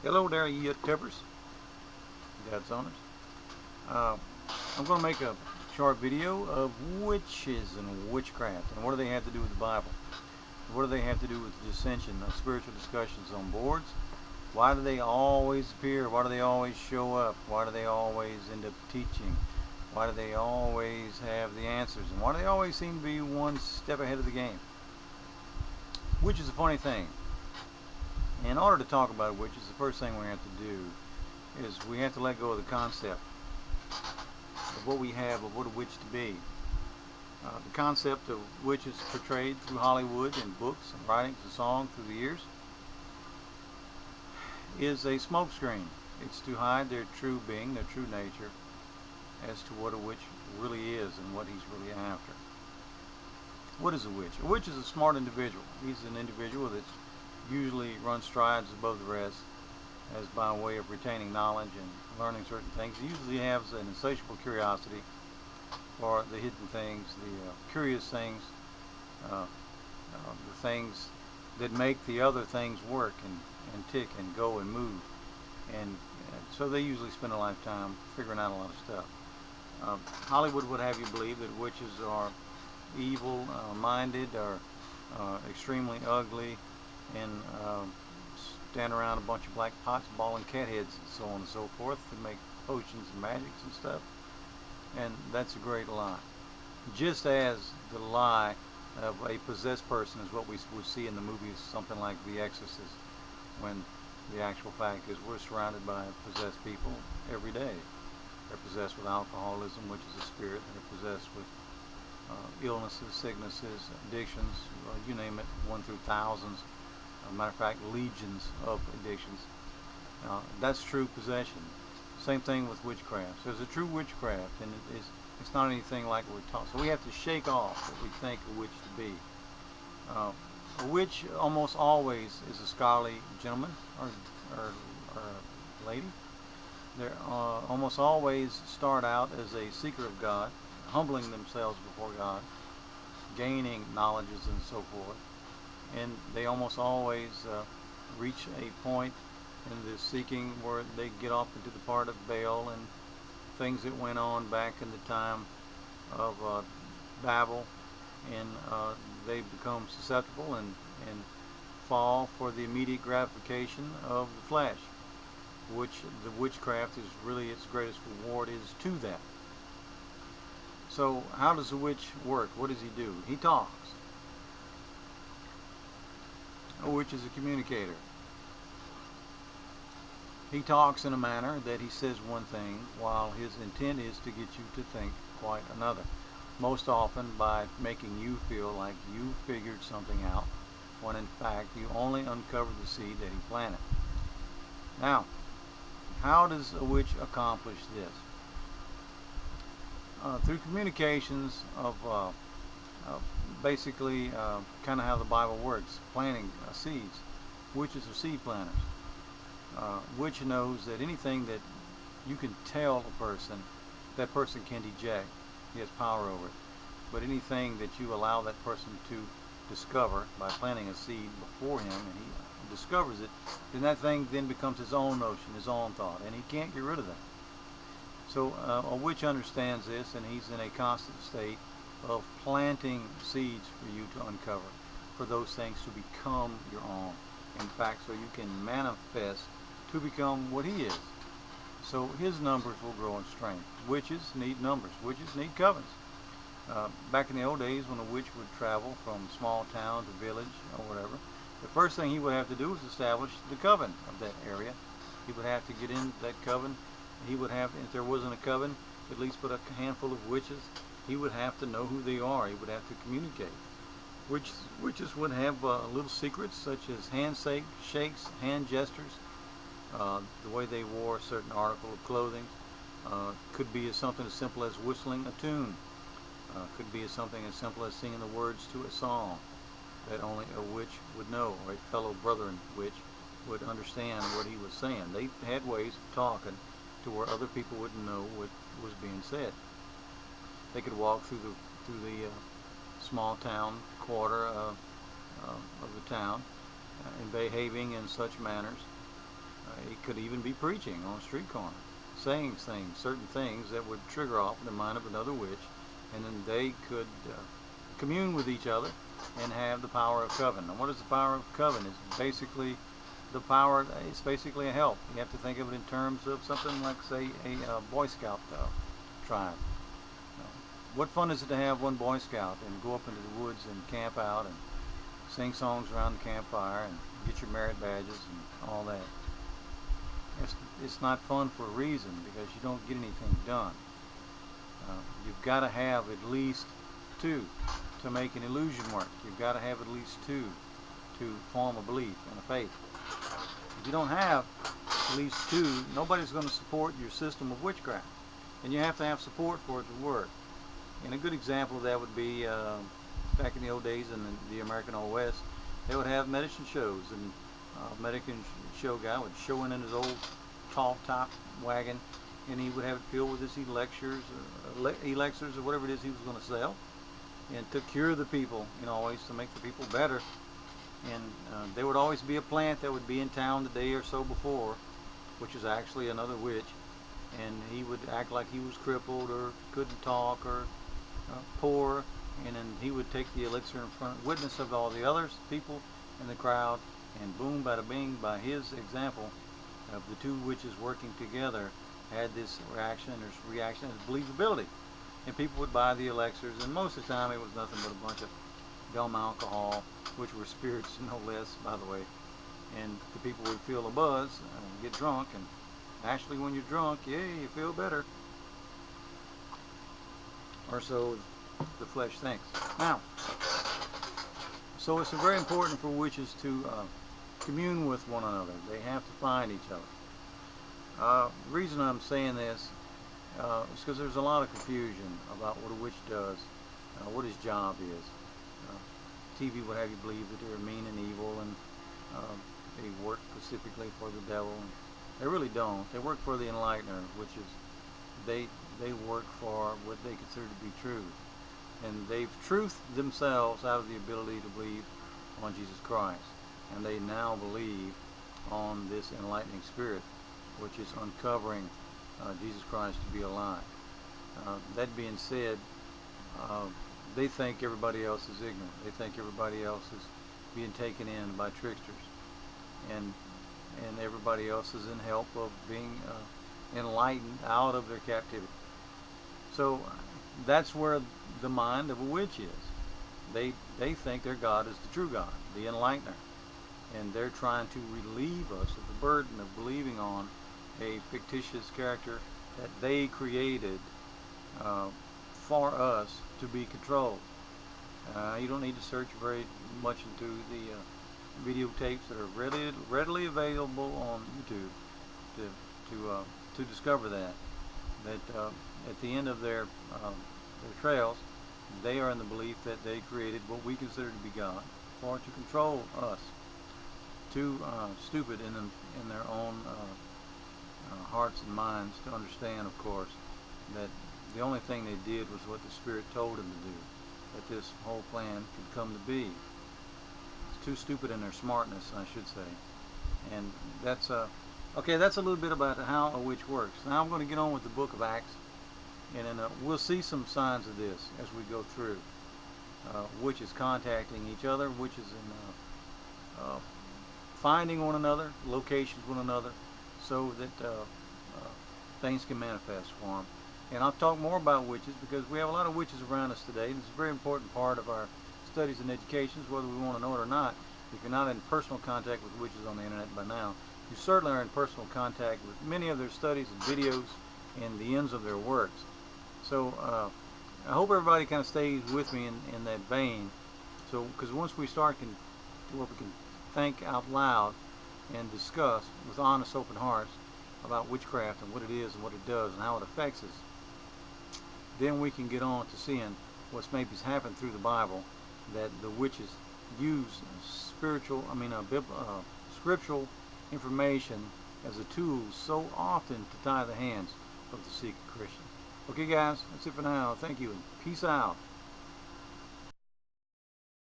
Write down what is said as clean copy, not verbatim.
Hello there, you YouTubers, Dad's owners. Uh, I'm going to make a short video of witches and witchcraft and what do they have to do with the Bible? What do they have to do with the dissension of spiritual discussions on boards? Why do they always appear? Why do they always show up? Why do they always end up teaching? Why do they always have the answers? And why do they always seem to be one step ahead of the game? Which is a funny thing. In order to talk about witches, the first thing we have to do is we have to let go of the concept of what we have of what a witch to be. The concept of witches portrayed through Hollywood and books and writings and songs through the years is a smokescreen. It's to hide their true being, their true nature, as to what a witch really is and what he's really after. What is a witch? A witch is a smart individual. He's an individual that's usually runs strides above the rest as by way of retaining knowledge and learning certain things. He usually has an insatiable curiosity for the hidden things, the curious things, the things that make the other things work and tick and go and move. And so they usually spend a lifetime figuring out a lot of stuff. Hollywood would have you believe that witches are evil minded or extremely ugly and stand around a bunch of black pots balling cat heads and so on and so forth to make potions and magics and stuff. And that's a great lie. Just as the lie of a possessed person is what we would see in the movies, something like The Exorcist, when the actual fact is we're surrounded by possessed people every day. They're possessed with alcoholism, which is a spirit. They're possessed with illnesses, sicknesses, addictions, you name it, 1 through thousands. Matter of fact, legions of addictions. That's true possession. Same thing with witchcraft. So there's a true witchcraft, and it's not anything like we're taught. So we have to shake off what we think a witch to be. A witch almost always is a scholarly gentleman or lady. They almost always start out as a seeker of God, humbling themselves before God, gaining knowledges and so forth. And they almost always reach a point in the seeking where they get off into the part of Baal and things that went on back in the time of Babel, and they become susceptible and fall for the immediate gratification of the flesh, which the witchcraft is really its greatest reward is to that. So how does a witch work? What does he do? He talks. A witch is a communicator. He talks in a manner that he says one thing while his intent is to get you to think quite another. Most often by making you feel like you figured something out when in fact you only uncovered the seed that he planted. Now, how does a witch accomplish this? Through communications of basically kind of how the Bible works, planting seeds. Witches are seed planters. Witch knows that anything that you can tell a person, that person can deject. He has power over it. But anything that you allow that person to discover by planting a seed before him and he discovers it, then that thing then becomes his own notion, his own thought, and he can't get rid of that. So a witch understands this, and he's in a constant state of planting seeds for you to uncover, for those things to become your own. In fact, so you can manifest to become what he is. So his numbers will grow in strength. Witches need numbers. Witches need covens. Back in the old days when a witch would travel from small town to village or whatever, the first thing he would have to do was establish the coven of that area. He would have to get in that coven. He would have, if there wasn't a coven, at least put a handful of witches. He would have to know who they are. He would have to communicate. Witches would have little secrets such as shakes, hand gestures, the way they wore a certain article of clothing. Could be something as simple as whistling a tune. Could be something as simple as singing the words to a song that only a witch would know, or a fellow brethren witch would understand what he was saying. They had ways of talking to where other people wouldn't know what was being said. They could walk through the small town quarter of the town and behaving in such manners He could even be preaching on a street corner, saying things, certain things that would trigger off in the mind of another witch, and then they could commune with each other and have the power of coven. Now, what is the power of coven? It's basically the power. It's basically a help. You have to think of it in terms of something like, say, a Boy Scout tribe. What fun is it to have one Boy Scout and go up into the woods and camp out and sing songs around the campfire and get your merit badges and all that? It's not fun for a reason, because you don't get anything done. You've got to have at least two to make an illusion work. You've got to have at least two to form a belief and a faith. If you don't have at least two, nobody's going to support your system of witchcraft. And you have to have support for it to work. And a good example of that would be back in the old days in the American Old West, they would have medicine shows, and medicine show guy would show in his old tall top wagon, and he would have it filled with his elixirs or whatever it is he was going to sell, and to cure the people, always to make the people better. And there would always be a plant that would be in town the day or so before, which is actually another witch, and he would act like he was crippled or couldn't talk or poor, and then he would take the elixir in front, witness of all the others, people in the crowd, and boom, bada bing, by his example of the two witches working together, had this reaction as believability. And people would buy the elixirs, and most of the time it was nothing but a bunch of gum alcohol, which were spirits no less, by the way. And the people would feel a buzz and get drunk, and actually when you're drunk, yeah, you feel better. Or so the flesh thinks. Now, so it's very important for witches to commune with one another. They have to find each other. The reason I'm saying this is because there's a lot of confusion about what a witch does, what his job is. TV would have you believe that they're mean and evil, and they work specifically for the devil. And they really don't. They work for the enlightener, which is they work for what they consider to be truth. And they've truthed themselves out of the ability to believe on Jesus Christ. And they now believe on this enlightening spirit, which is uncovering Jesus Christ to be alive. That being said, they think everybody else is ignorant. They think everybody else is being taken in by tricksters. And everybody else is in help of being enlightened out of their captivity. So that's where the mind of a witch is. They think their God is the true God, the enlightener. And they're trying to relieve us of the burden of believing on a fictitious character that they created for us to be controlled. You don't need to search very much into the videotapes that are readily available on YouTube to discover that at the end of their trails, they are in the belief that they created what we consider to be God for to control us. Too stupid in their own hearts and minds to understand, of course, that the only thing they did was what the Spirit told them to do, that this whole plan could come to be. It's too stupid in their smartness, I should say. And that's okay, that's a little bit about how a witch works. Now I'm going to get on with the book of Acts, and then we'll see some signs of this as we go through. Witches contacting each other, witches in finding one another, locations one another, so that things can manifest for them. And I'll talk more about witches because we have a lot of witches around us today, and it's a very important part of our studies and educations, whether we want to know it or not. If you're not in personal contact with witches on the internet by now, you certainly are in personal contact with many of their studies and videos and the ends of their works. So I hope everybody kind of stays with me in that vein. So, because once we start to where we can think out loud and discuss with honest, open hearts about witchcraft and what it is and what it does and how it affects us, then we can get on to seeing what's maybe happened through the Bible, that the witches use scriptural information as a tool so often to tie the hands of the secret Christian. Okay guys, that's it for now. Thank you and peace out.